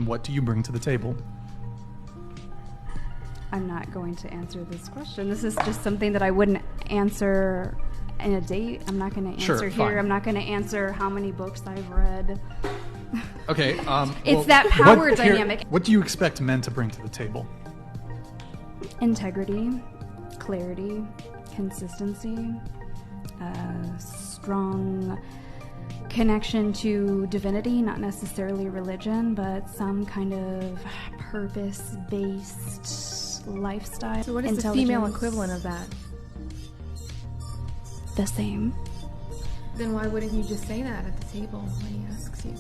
What do you bring to the table? I'm not going to answer this question. This is just something that I wouldn't answer in a date. I'm not going to answer here. Fine. I'm not going to answer how many books I've read. Okay. It's that power dynamic. What do you expect men to bring to the table? Integrity, clarity, consistency, strong connection to divinity, not necessarily religion, but some kind of purpose-based lifestyle. So what is the female equivalent of that? The same. Then why wouldn't you just say that at the table when he asks you?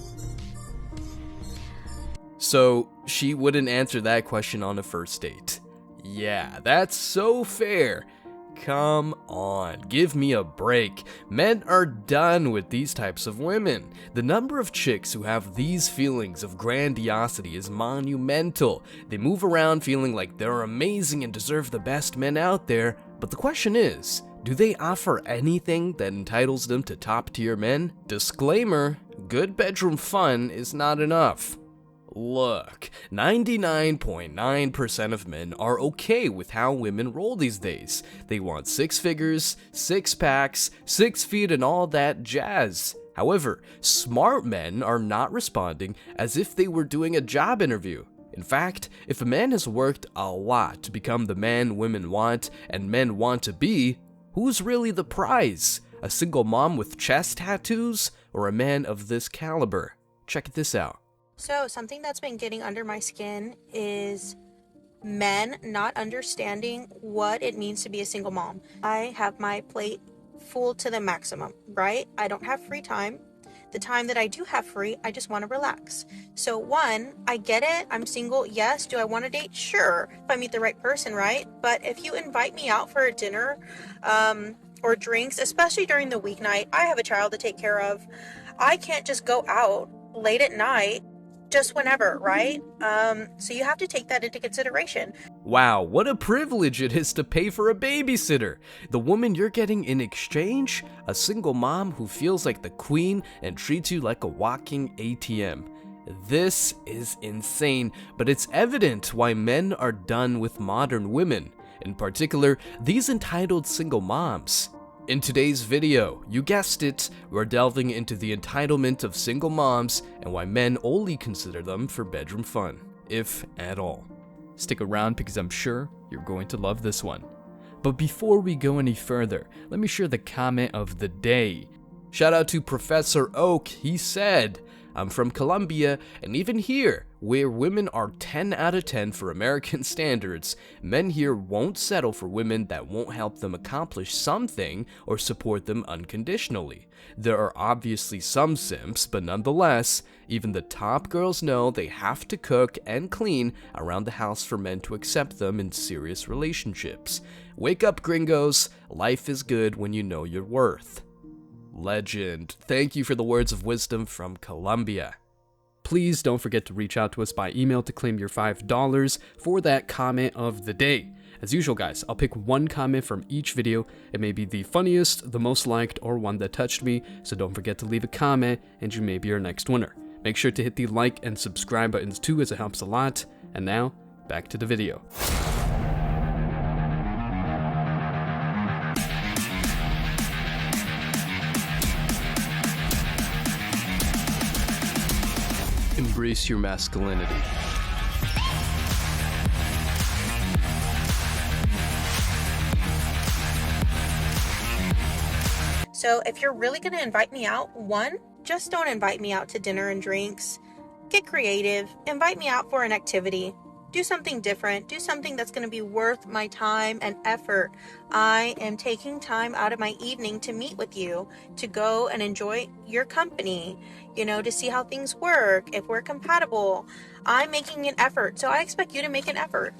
So, she wouldn't answer that question on a first date. Yeah, that's so fair. Come on, give me a break. Men are done with these types of women. The number of chicks who have these feelings of grandiosity is monumental. They move around feeling like they're amazing and deserve the best men out there, but the question is, do they offer anything that entitles them to top-tier men? Disclaimer, good bedroom fun is not enough. Look, 99.9% of men are okay with how women roll these days. They want 6 figures, 6 packs, 6 feet, and all that jazz. However, smart men are not responding as if they were doing a job interview. In fact, if a man has worked a lot to become the man women want and men want to be, who's really the prize? A single mom with chest tattoos or a man of this caliber? Check this out. So something that's been getting under my skin is men not understanding what it means to be a single mom. I have my plate full to the maximum, right? I don't have free time. The time that I do have free, I just want to relax. So one, I get it. I'm single. Yes. Do I want to date? Sure. If I meet the right person, right? But if you invite me out for a dinner, or drinks, especially during the weeknight, I have a child to take care of. I can't just go out late at night just whenever, right? So you have to take that into consideration. Wow, what a privilege it is to pay for a babysitter. The woman you're getting in exchange? A single mom who feels like the queen and treats you like a walking ATM. This is insane, but it's evident why men are done with modern women. In particular, these entitled single moms. In today's video, you guessed it, we're delving into the entitlement of single moms and why men only consider them for bedroom fun, if at all. Stick around because I'm sure you're going to love this one. But before we go any further, let me share the comment of the day. Shout out to Professor Oak. He said, I'm from Colombia, and even here, where women are 10 out of 10 for American standards, men here won't settle for women that won't help them accomplish something or support them unconditionally. There are obviously some simps, but nonetheless, even the top girls know they have to cook and clean around the house for men to accept them in serious relationships. Wake up, gringos. Life is good when you know your worth. Legend. Thank you for the words of wisdom from Colombia. Please don't forget to reach out to us by email to claim your $5 for that comment of the day. As usual, guys, I'll pick one comment from each video. It may be the funniest, the most liked, or one that touched me, so don't forget to leave a comment and you may be our next winner. Make sure to hit the like and subscribe buttons too, as it helps a lot. And now, back to the video. Embrace your masculinity. So if you're really going to invite me out, one, just don't invite me out to dinner and drinks. Get creative. Invite me out for an activity. Do something different. Do something that's going to be worth my time and effort. I am taking time out of my evening to meet with you, to go and enjoy your company, to see how things work, if we're compatible. I'm making an effort, so I expect you to make an effort.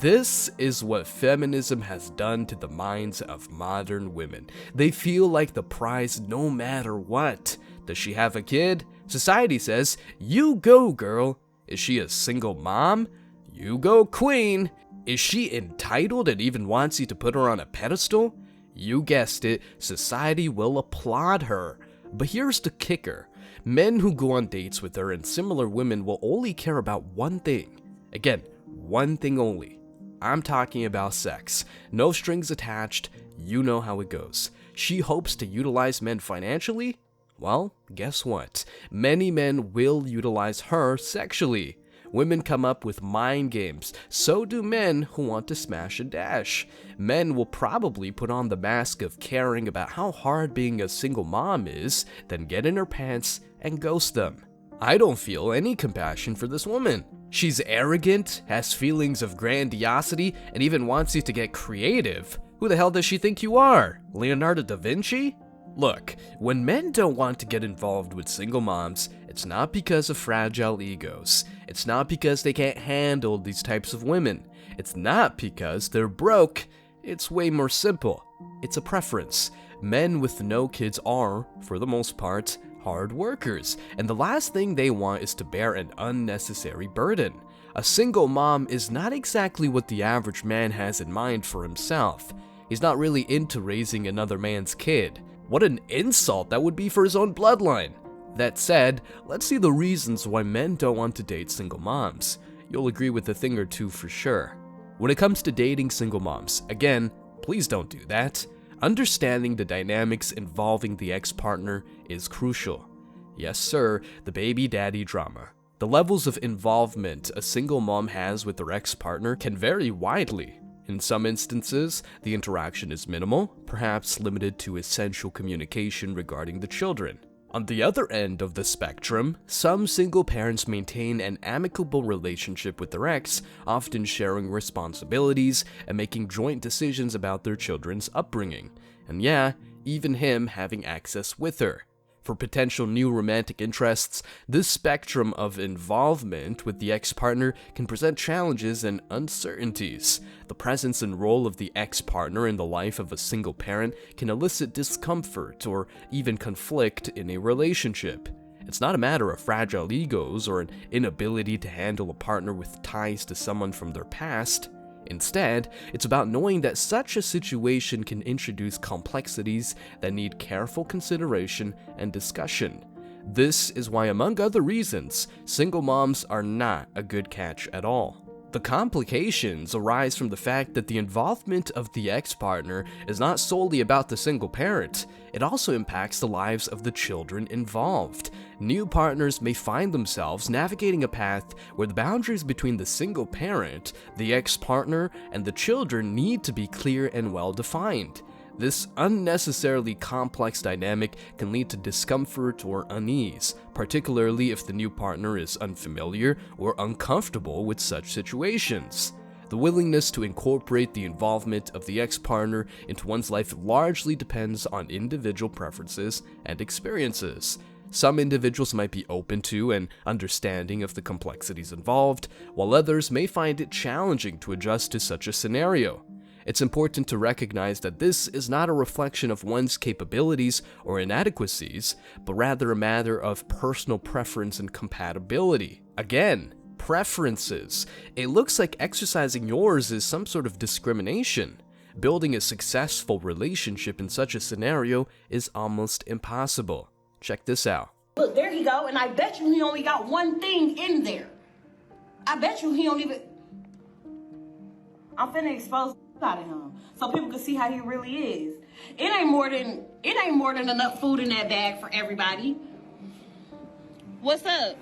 This is what feminism has done to the minds of modern women. They feel like the prize no matter what. Does she have a kid? Society says, you go, girl. Is she a single mom? You go, queen. Is she entitled and even wants you to put her on a pedestal? You guessed it, society will applaud her. But here's the kicker. Men who go on dates with her and similar women will only care about one thing. Again, one thing only. I'm talking about sex. No strings attached. You know how it goes. She hopes to utilize men financially? Well, guess what? Many men will utilize her sexually. Women come up with mind games, so do men who want to smash and dash. Men will probably put on the mask of caring about how hard being a single mom is, then get in her pants and ghost them. I don't feel any compassion for this woman. She's arrogant, has feelings of grandiosity, and even wants you to get creative. Who the hell does she think you are? Leonardo da Vinci? Look, when men don't want to get involved with single moms, it's not because of fragile egos. It's not because they can't handle these types of women. It's not because they're broke. It's way more simple. It's a preference. Men with no kids are, for the most part, hard workers, and the last thing they want is to bear an unnecessary burden. A single mom is not exactly what the average man has in mind for himself. He's not really into raising another man's kid. What an insult that would be for his own bloodline. That said, let's see the reasons why men don't want to date single moms. You'll agree with a thing or two for sure. When it comes to dating single moms, again, please don't do that. Understanding the dynamics involving the ex-partner is crucial. Yes, sir, the baby daddy drama. The levels of involvement a single mom has with her ex-partner can vary widely. In some instances, the interaction is minimal, perhaps limited to essential communication regarding the children. On the other end of the spectrum, some single parents maintain an amicable relationship with their ex, often sharing responsibilities and making joint decisions about their children's upbringing. And yeah, even him having access with her. For potential new romantic interests, this spectrum of involvement with the ex-partner can present challenges and uncertainties. The presence and role of the ex-partner in the life of a single parent can elicit discomfort or even conflict in a relationship. It's not a matter of fragile egos or an inability to handle a partner with ties to someone from their past. Instead, it's about knowing that such a situation can introduce complexities that need careful consideration and discussion. This is why, among other reasons, single moms are not a good catch at all. The complications arise from the fact that the involvement of the ex-partner is not solely about the single parent. It also impacts the lives of the children involved. New partners may find themselves navigating a path where the boundaries between the single parent, the ex-partner, and the children need to be clear and well defined. This unnecessarily complex dynamic can lead to discomfort or unease, particularly if the new partner is unfamiliar or uncomfortable with such situations. The willingness to incorporate the involvement of the ex-partner into one's life largely depends on individual preferences and experiences. Some individuals might be open to and understanding of the complexities involved, while others may find it challenging to adjust to such a scenario. It's important to recognize that this is not a reflection of one's capabilities or inadequacies, but rather a matter of personal preference and compatibility. Again, preferences. It looks like exercising yours is some sort of discrimination. Building a successful relationship in such a scenario is almost impossible. Check this out. Look, there he go, and I bet you he only got one thing in there. I bet you he don't even... I'm finna expose out of him so people can see how he really is. It ain't more than enough food in that bag for everybody. What's up?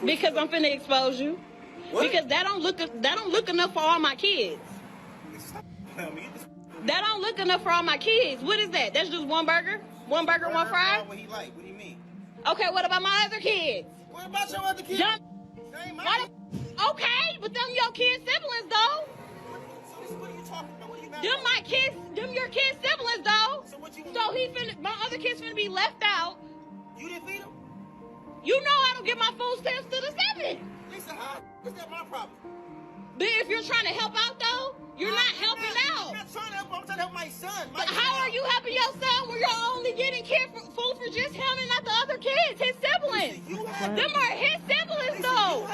Because I'm finna expose you. What? Because that don't look enough for all my kids. That don't look enough for all my kids. What is that? That's just one burger? One burger, one fry? What he like? What do you mean? Okay, what about my other kids? What about your other kids? Okay, but them your kids' siblings though. So what are you talking about? What are you mad Them about? my kids, them your kids' siblings though. So my other kids finna be left out. You didn't feed them? You know I don't give my food stamps to the seven. Lisa, how is that my problem? But if you're trying to help out though, you're not helping out. I'm not trying to help. I'm trying to help my son. But how are you helping your son when you're only getting food for just him and not the other kids, his siblings? Them are his siblings though.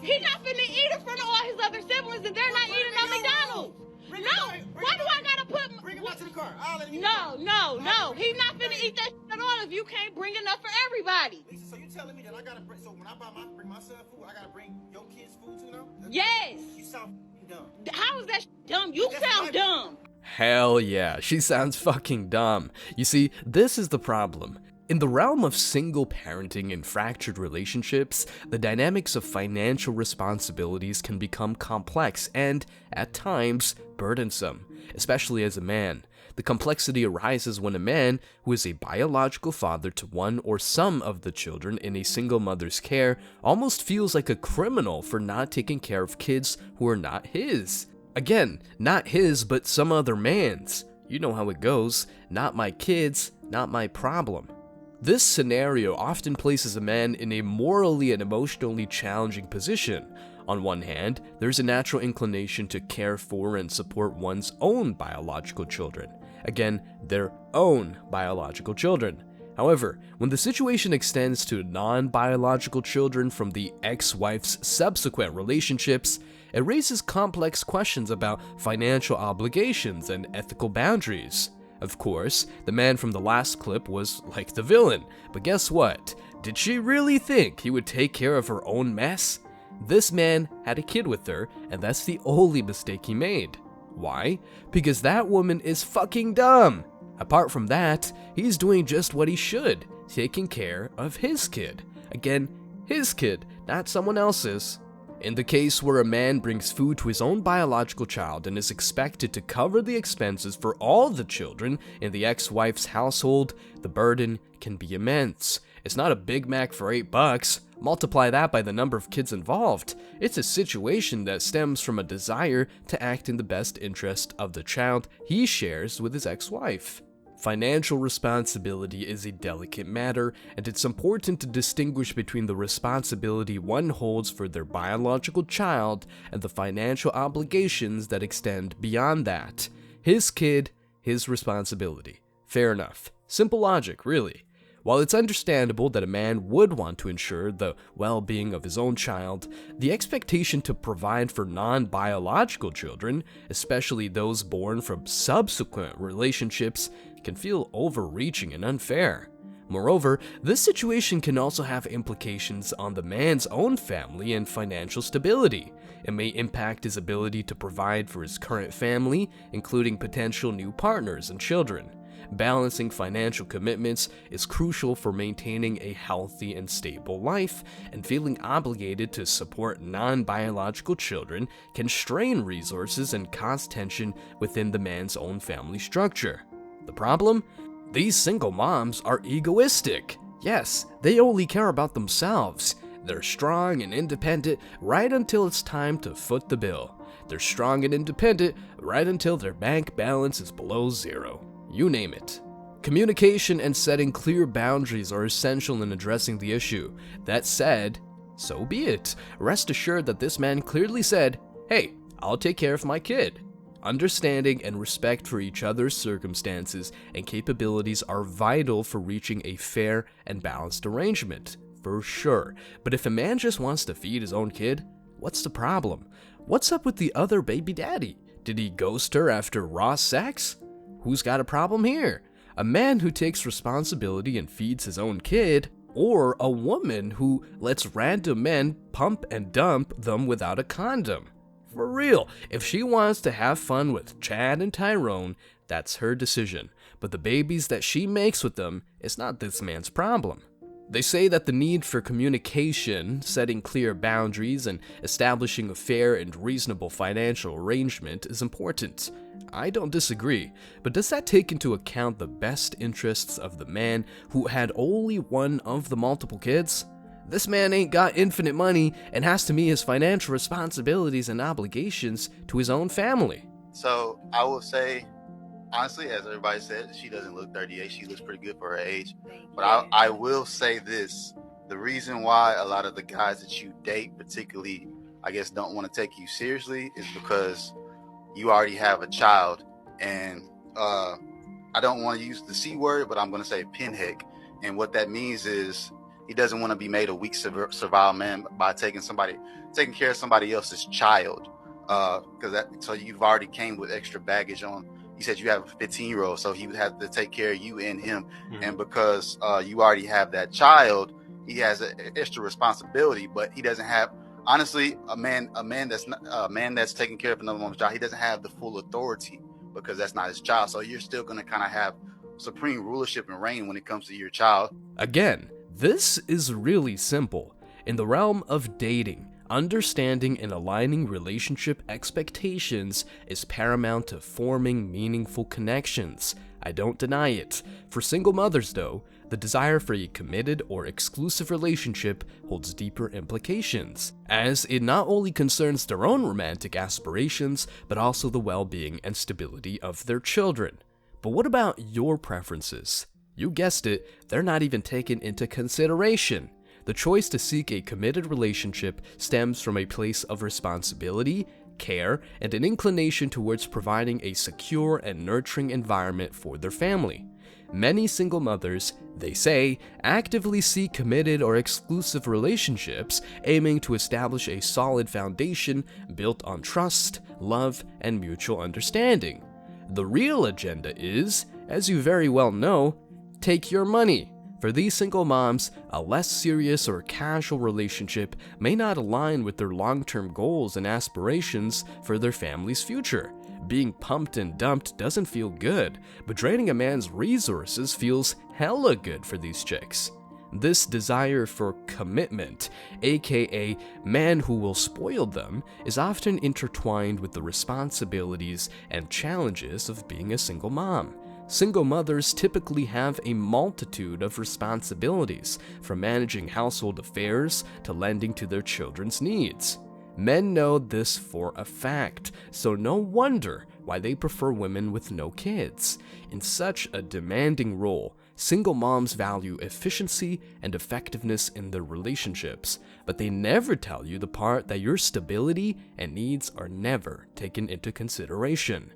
He's not finna eat in front of all his other siblings and they're not eating on McDonald's. No, why do I gotta put... Bring him out to the car. I'll let him eat No, the car. no. He's not finna eat that shit at all if you can't bring enough for everybody. Lisa, so you telling me that I gotta bring, so when I bring my son food, I gotta bring your kids food too now? Yes. You sound dumb. How is that dumb? You That's sound my- dumb. Hell yeah, she sounds fucking dumb. You see, this is the problem. In the realm of single parenting and fractured relationships, the dynamics of financial responsibilities can become complex and, at times, burdensome, especially as a man. The complexity arises when a man, who is a biological father to one or some of the children in a single mother's care, almost feels like a criminal for not taking care of kids who are not his. Again, not his, but some other man's. You know how it goes. Not my kids, not my problem. This scenario often places a man in a morally and emotionally challenging position. On one hand, there's a natural inclination to care for and support one's own biological children. Again, their own biological children. However, when the situation extends to non-biological children from the ex-wife's subsequent relationships, it raises complex questions about financial obligations and ethical boundaries. Of course, the man from the last clip was like the villain, but guess what? Did she really think he would take care of her own mess? This man had a kid with her, and that's the only mistake he made. Why? Because that woman is fucking dumb. Apart from that, he's doing just what he should, taking care of his kid. Again, his kid, not someone else's. In the case where a man brings food to his own biological child and is expected to cover the expenses for all the children in the ex-wife's household, the burden can be immense. It's not a Big Mac for $8. Multiply that by the number of kids involved. It's a situation that stems from a desire to act in the best interest of the child he shares with his ex-wife. Financial responsibility is a delicate matter, and it's important to distinguish between the responsibility one holds for their biological child and the financial obligations that extend beyond that. His kid, his responsibility. Fair enough. Simple logic, really. While it's understandable that a man would want to ensure the well-being of his own child, the expectation to provide for non-biological children, especially those born from subsequent relationships, can feel overreaching and unfair. Moreover, this situation can also have implications on the man's own family and financial stability. It may impact his ability to provide for his current family, including potential new partners and children. Balancing financial commitments is crucial for maintaining a healthy and stable life, and feeling obligated to support non-biological children can strain resources and cause tension within the man's own family structure. The problem? These single moms are egoistic. Yes, they only care about themselves. They're strong and independent right until it's time to foot the bill. They're strong and independent right until their bank balance is below zero. You name it. Communication and setting clear boundaries are essential in addressing the issue. That said, so be it. Rest assured that this man clearly said, "Hey, I'll take care of my kid." Understanding and respect for each other's circumstances and capabilities are vital for reaching a fair and balanced arrangement, for sure. But if a man just wants to feed his own kid, what's the problem? What's up with the other baby daddy? Did he ghost her after raw sex? Who's got a problem here? A man who takes responsibility and feeds his own kid, or a woman who lets random men pump and dump them without a condom? For real, if she wants to have fun with Chad and Tyrone, that's her decision. But the babies that she makes with them is not this man's problem. They say that the need for communication, setting clear boundaries, and establishing a fair and reasonable financial arrangement is important. I don't disagree, but does that take into account the best interests of the man who had only one of the multiple kids? This man ain't got infinite money and has to meet his financial responsibilities and obligations to his own family. So I will say, honestly, as everybody said, she doesn't look 38. She looks pretty good for her age. But I will say this. The reason why a lot of the guys that you date particularly, I guess, don't want to take you seriously is because you already have a child. And I don't want to use the C word, but I'm going to say pinhead. And what that means is he doesn't want to be made a weak survival man by taking care of somebody else's child. So you've already came with extra baggage on you said you have a 15-year-old, so he would have to take care of you and him. And because you already have that child, he has an extra responsibility, but he doesn't have, honestly, a man that's taking care of another woman's child, he doesn't have the full authority because that's not his child. So you're still going to kind of have supreme rulership and reign when it comes to your child. Again, this is really simple. In the realm of dating, understanding and aligning relationship expectations is paramount to forming meaningful connections. I don't deny it. For single mothers, though, the desire for a committed or exclusive relationship holds deeper implications, as it not only concerns their own romantic aspirations, but also the well-being and stability of their children. But what about your preferences? You guessed it, they're not even taken into consideration. The choice to seek a committed relationship stems from a place of responsibility, care, and an inclination towards providing a secure and nurturing environment for their family. Many single mothers, they say, actively seek committed or exclusive relationships, aiming to establish a solid foundation built on trust, love, and mutual understanding. The real agenda is, as you very well know, take your money. For these single moms, a less serious or casual relationship may not align with their long-term goals and aspirations for their family's future. Being pumped and dumped doesn't feel good, but draining a man's resources feels hella good for these chicks. This desire for commitment, aka man who will spoil them, is often intertwined with the responsibilities and challenges of being a single mom. Single mothers typically have a multitude of responsibilities, from managing household affairs to lending to their children's needs. Men know this for a fact, so no wonder why they prefer women with no kids. In such a demanding role, single moms value efficiency and effectiveness in their relationships, but they never tell you the part that your stability and needs are never taken into consideration.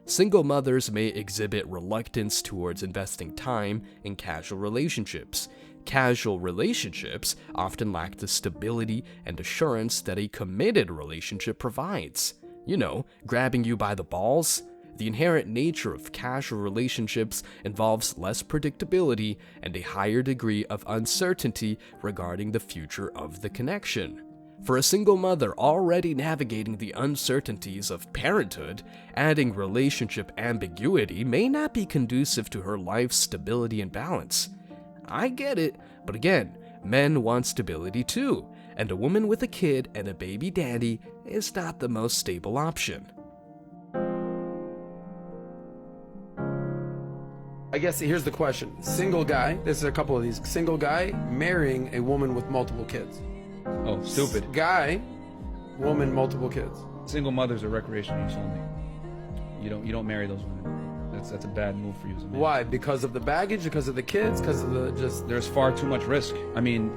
Single mothers may exhibit reluctance towards investing time in casual relationships. Casual relationships often lack the stability and assurance that a committed relationship provides. You know, grabbing you by the balls. The inherent nature of casual relationships involves less predictability and a higher degree of uncertainty regarding the future of the connection. For a single mother already navigating the uncertainties of parenthood, adding relationship ambiguity may not be conducive to her life's stability and balance. I get it, but again, men want stability too, and a woman with a kid and a baby daddy is not the most stable option. I guess here's the question. Single guy, there's a couple of these. Single guy marrying a woman with multiple kids. Oh, stupid. Guy, woman, multiple kids. Single mothers are recreational use only. You don't marry those women. That's a bad move for you as a man. Why? Because of the baggage? Because of the kids? Because of the just... There's far too much risk. I mean,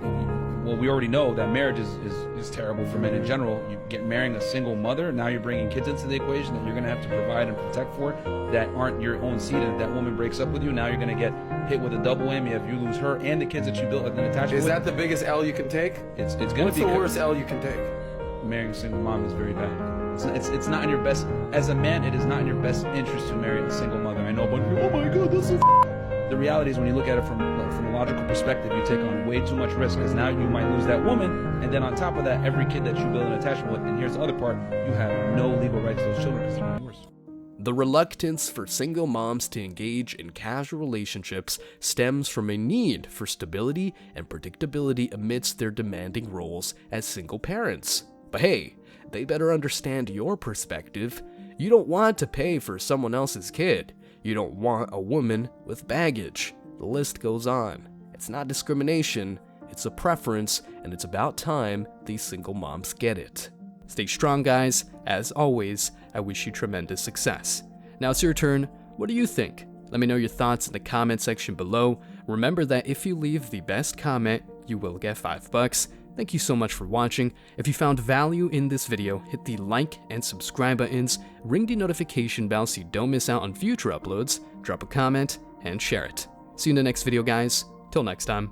well, we already know that marriage is terrible for men in general. You get marrying a single mother, now you're bringing kids into the equation that you're going to have to provide and protect for that aren't your own seed, and if that woman breaks up with you, now you're going to get hit with a double whammy if you lose her and the kids that you built an attachment with. Is that the biggest L you can take? It's going to be... What's the worst L you can take? Marrying a single mom is very bad. It's not in your best, as a man, it is not in your best interest to marry a single mother. I know, but oh my god, that's so The reality is when you look at it from a logical perspective, you take on way too much risk, because now you might lose that woman, and then on top of that, every kid that you build an attachment with, and here's the other part, you have no legal right to those children because they're not yours. The reluctance for single moms to engage in casual relationships stems from a need for stability and predictability amidst their demanding roles as single parents. But hey, they better understand your perspective. You don't want to pay for someone else's kid. You don't want a woman with baggage. The list goes on. It's not discrimination, it's a preference, and it's about time these single moms get it. Stay strong, guys. As always, I wish you tremendous success. Now it's your turn. What do you think? Let me know your thoughts in the comment section below. Remember that if you leave the best comment, you will get $5. Thank you so much for watching. If you found value in this video, hit the like and subscribe buttons, ring the notification bell so you don't miss out on future uploads, drop a comment, and share it. See you in the next video, guys. Till next time.